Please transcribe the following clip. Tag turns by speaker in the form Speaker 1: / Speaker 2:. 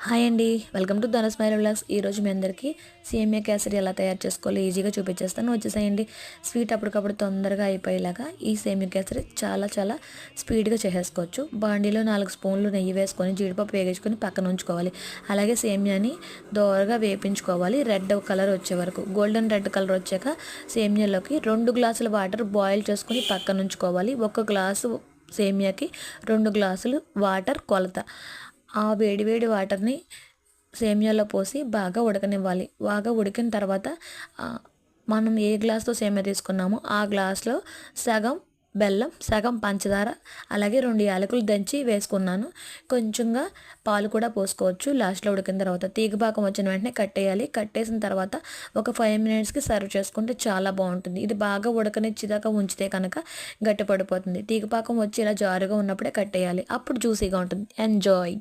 Speaker 1: Hi అండి, welcome to ధన smile vlogs. ఈరోజు మీ అందరికీ సేమియా కేసరి ఎలా తయారు చేసుకోవాలో ఈజీగా చూపించేస్తాను. వచ్చేసేయండి. స్వీట్ అప్పటికప్పుడు తొందరగా అయిపోయేలాగా ఈ సేమియా కేసరి చాలా చాలా స్పీడ్గా చేసేసుకోవచ్చు. బాండీలో 4 స్పూన్లు నెయ్యి వేసుకొని జీడిపప్పు వేగించుకొని పక్కన ఉంచుకోవాలి. అలాగే సేమియాని దోరగా వేపించుకోవాలి, రెడ్ కలర్ వచ్చే వరకు. గోల్డెన్ రెడ్ కలర్ వచ్చాక సేమియాలోకి 2 గ్లాసుల వాటర్ బాయిల్ చేసుకొని పక్కన ఉంచుకోవాలి. 1 గ్లాసు సేమియాకి 2 గ్లాసులు వాటర్ కొలత. ఆ వేడివేడి వాటర్ని సేమియాలో పోసి బాగా ఉడకనివ్వాలి. బాగా ఉడికిన తర్వాత మనం ఏ గ్లాస్తో సేమియా తీసుకున్నామో ఆ గ్లాస్లో సగం బెల్లం, సగం పంచదార, అలాగే 2 యాలకులు దంచి వేసుకున్నాను. కొంచెంగా పాలు కూడా పోసుకోవచ్చు. లాస్ట్లో ఉడికిన తర్వాత తీగపాకం వచ్చిన వెంటనే కట్టేయాలి. కట్టేసిన తర్వాత ఒక 5 మినిట్స్కి సర్వ్ చేసుకుంటే చాలా బాగుంటుంది. ఇది బాగా ఉడకనిచ్చేదాకా ఉంచితే కనుక గట్టిపడిపోతుంది. తీగపాకం వచ్చి ఇలా జారుగా ఉన్నప్పుడే కట్టేయాలి. అప్పుడు జ్యూసీగా ఉంటుంది. ఎంజాయ్.